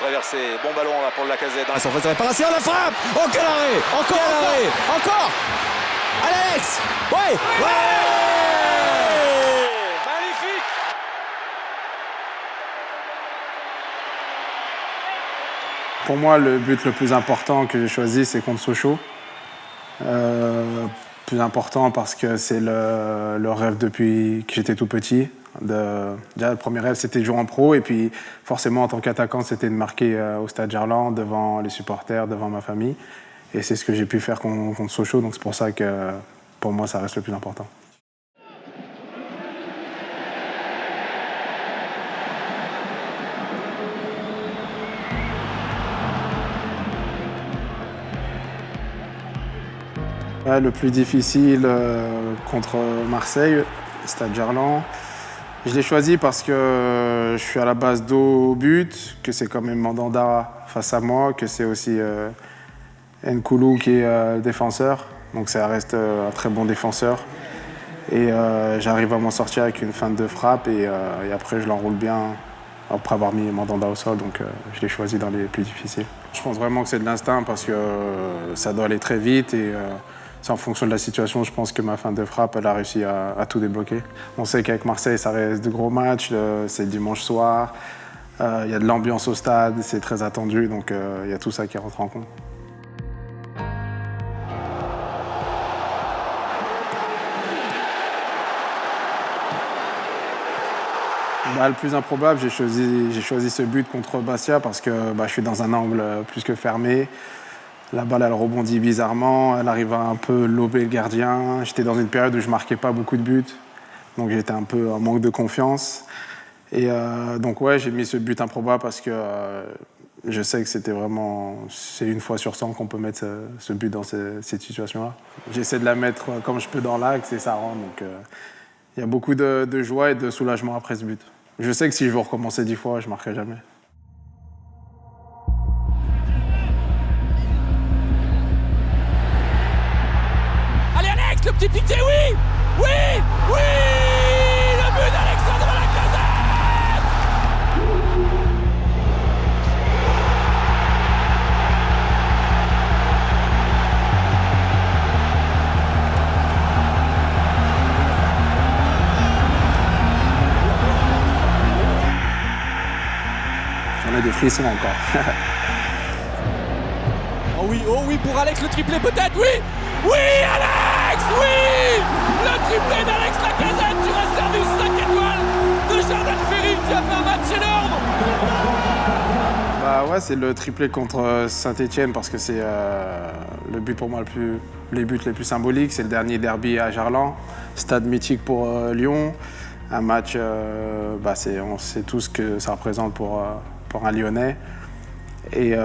traverser. Bon ballon là pour le Lacazette. Dans la surface de réparation, la frappe. Oh, quel arrêt. Encore. Allez, Alex. Ouais. Magnifique. Pour moi, le but le plus important que j'ai choisi, c'est contre Sochaux. Plus important parce que c'est le rêve depuis que j'étais tout petit. Déjà, le premier rêve, c'était de jouer en pro. Et puis, forcément, en tant qu'attaquant, c'était de marquer au Stade Gerland, devant les supporters, devant ma famille. Et c'est ce que j'ai pu faire contre Sochaux. Donc, c'est pour ça que, pour moi, ça reste le plus important. Ouais, le plus difficile contre Marseille, Stade Gerland. Je l'ai choisi parce que je suis à la base dos au but, que c'est quand même Mandanda face à moi, que c'est aussi Nkoulou qui est défenseur. Donc ça reste un très bon défenseur. Et j'arrive à m'en sortir avec une feinte de frappe et après je l'enroule bien après avoir mis Mandanda au sol. Donc je l'ai choisi dans les plus difficiles. Je pense vraiment que c'est de l'instinct parce que ça doit aller très vite et c'est en fonction de la situation. Je pense que ma feinte de frappe, elle a réussi à tout débloquer. On sait qu'avec Marseille, ça reste de gros matchs. C'est dimanche soir. Il y a de l'ambiance au stade. C'est très attendu. Donc il y a tout ça qui rentre en compte. Le plus improbable, j'ai choisi ce but contre Bastia parce que je suis dans un angle plus que fermé. La balle, elle rebondit bizarrement, elle arrive à un peu lober le gardien. J'étais dans une période où je ne marquais pas beaucoup de buts, donc j'étais un peu en manque de confiance. Et donc ouais, j'ai mis ce but improbable parce que je sais que c'est une fois sur 100 qu'on peut mettre ce but dans cette situation-là. J'essaie de la mettre comme je peux dans l'axe et ça rentre. Donc il y a beaucoup de joie et de soulagement après ce but. Je sais que si je veux recommencer 10 fois, je ne marquerai jamais. Le petit piqué, oui. Le but d'Alexandre Lacazette. On a des frissons encore. Oh oui, pour Alex, le triplé peut-être, oui, Alex, oui. Le triplé d'Alex Lacazette sur un service 5 étoiles de Jordan Ferry qui a fait un match énorme. Ouais, c'est le triplé contre Saint-Etienne parce que c'est le but pour moi les buts les plus symboliques. C'est le dernier derby à Gerland, stade mythique pour Lyon. Un match, on sait tous ce que ça représente pour un Lyonnais. Et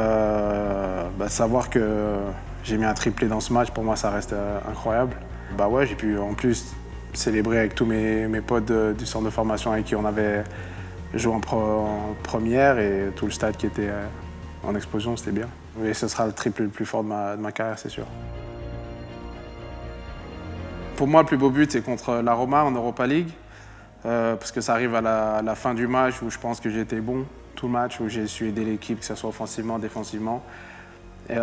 savoir que j'ai mis un triplé dans ce match, pour moi, ça reste incroyable. J'ai pu en plus célébrer avec tous mes potes du centre de formation avec qui on avait joué en première et tout le stade qui était en explosion, c'était bien. Et ce sera le triplé le plus fort de ma carrière, c'est sûr. Pour moi, le plus beau but, c'est contre la Roma en Europa League, parce que ça arrive à la fin du match où je pense que j'ai été bon. Tout le match où j'ai su aider l'équipe, que ce soit offensivement, défensivement. Et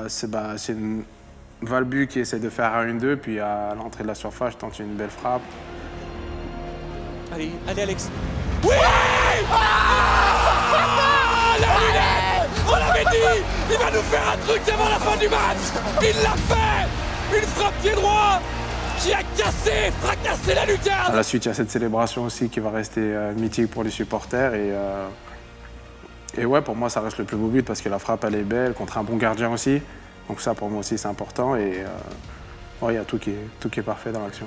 c'est une Valbu qui essaie de faire un 1-2, puis à l'entrée de la surface, je tente une belle frappe. Allez Alex. Oui. On l'avait dit. Il va nous faire un truc avant la fin du match. Il l'a fait. Une frappe pied droit qui a fracassé la lucarne. À la suite, il y a cette célébration aussi qui va rester mythique pour les supporters. Et ouais, pour moi, ça reste le plus beau but parce que la frappe, elle est belle, contre un bon gardien aussi. Donc ça, pour moi aussi, c'est important. Et il y a tout qui est parfait dans l'action.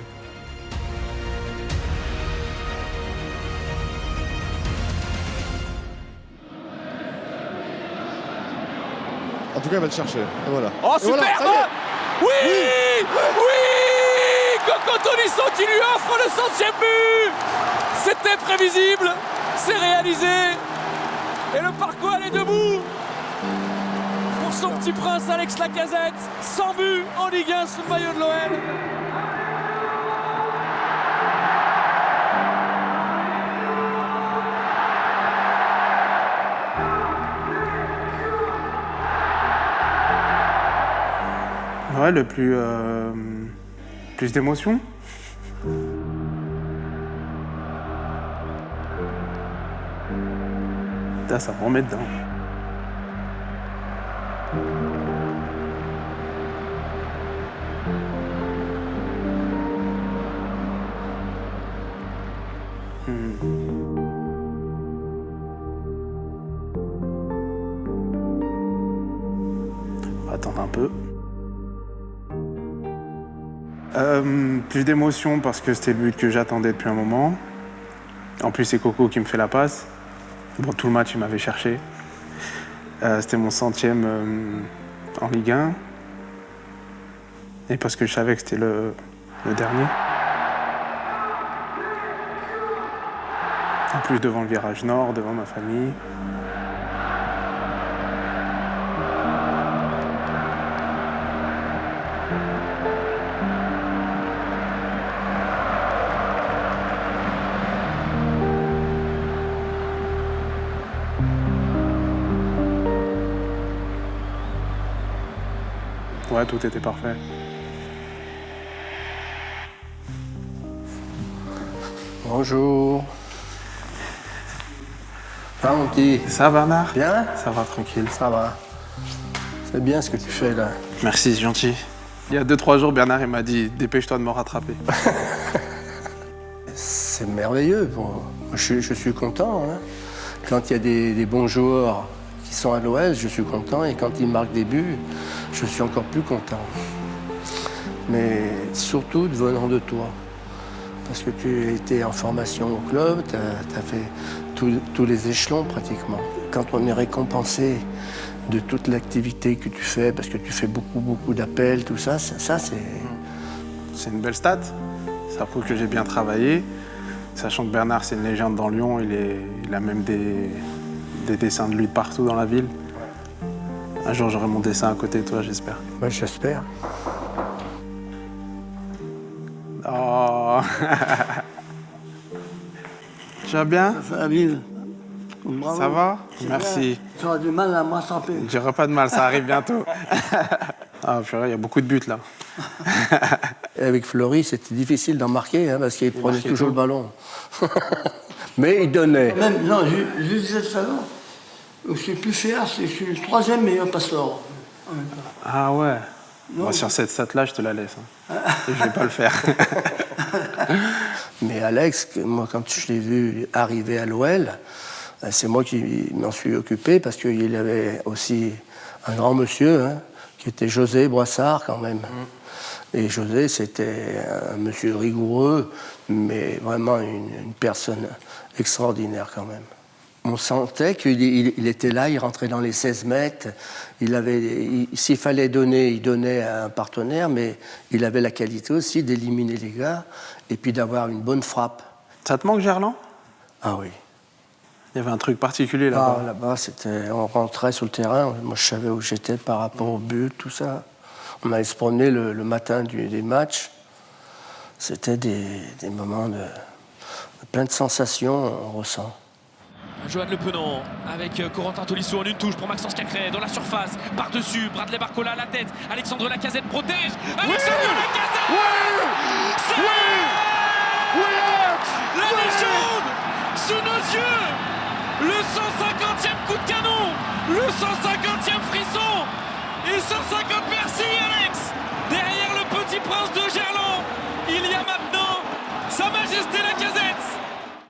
En tout cas, il va le chercher. Et voilà. Oh, superbe. Voilà, oui. Coco Tolisso qui lui offre le 100e but. C'était prévisible. C'est réalisé. Et le Parco, elle est debout pour son petit prince Alex Lacazette. 100 buts en Ligue 1 sous le maillot de l'OL. Ouais, le plus d'émotion. Putain, ça me remet dedans. On va attendre un peu. Plus d'émotion parce que c'était le but que j'attendais depuis un moment. En plus, c'est Coco qui me fait la passe. Bon, tout le match, il m'avait cherché. C'était mon 100e en Ligue 1. Et parce que je savais que c'était le dernier. En plus, devant le virage nord, devant ma famille. Ouais, tout était parfait. Bonjour. Ça va, mon petit? Ça, Bernard? Bien? Ça va, tranquille. Ça va. C'est bien ce que tu fais là. Merci, c'est gentil. Il y a 2-3 jours, Bernard il m'a dit « Dépêche-toi de me rattraper ». C'est merveilleux. Bon, je suis content. Hein. Quand il y a des bons joueurs qui sont à l'OL, je suis content. Et quand ils marquent des buts, je suis encore plus content. Mais surtout venant de toi. Parce que tu étais en formation au club, tu as fait tous les échelons pratiquement. Quand on est récompensé de toute l'activité que tu fais, parce que tu fais beaucoup d'appels, tout ça, c'est... C'est une belle stat. Ça prouve que j'ai bien travaillé. Sachant que Bernard, c'est une légende dans Lyon, il a même des dessins de lui de partout dans la ville. Un jour, j'aurai mon dessin à côté de toi, j'espère. Moi, j'espère. Oh. Tu vas bien? Ça va bien. Bravo. Ça va? C'est Merci. bien. Tu auras du mal à m'attraper. J'aurai pas de mal, ça arrive bientôt. Ah, purée, il y a beaucoup de buts là. Et avec Fleury, c'était difficile d'en marquer, hein, parce qu'il prenait marquait toujours tout. le ballon. Mais il donnait. Même, non, je disais tout à l'heure, je suis plus fier, c'est que je suis le 3e meilleur passeur. Ah ouais. Non. Bon, sur cette stat-là, je te la laisse. Hein. Et je vais pas le faire. Mais Alex, moi, quand je l'ai vu arriver à l'OL, c'est moi qui m'en suis occupé, parce qu'il y avait aussi un grand monsieur, hein, qui était José Boissard, quand même. Et José, c'était un monsieur rigoureux, mais vraiment une personne extraordinaire, quand même. On sentait qu'il était là, il rentrait dans les 16 mètres. S'il fallait donner, il donnait à un partenaire, mais il avait la qualité aussi d'éliminer les gars et puis d'avoir une bonne frappe. Ça te manque, Gerland? Ah oui. Il y avait un truc particulier là-bas. Ah, là-bas, on rentrait sur le terrain, moi je savais où j'étais par rapport au but, tout ça. On allait se promener le matin des matchs. C'était des moments de plein de sensations, on ressent. Johan Le Penant avec Corentin Tolisso en une touche pour Maxence Cacré dans la surface, par-dessus, Bradley Barcola à la tête, Alexandre Lacazette protège, Alexandre Lacazette. C'est la légende sous nos yeux, le 150e coup de canon, le 150e frisson et 150 merci Alex.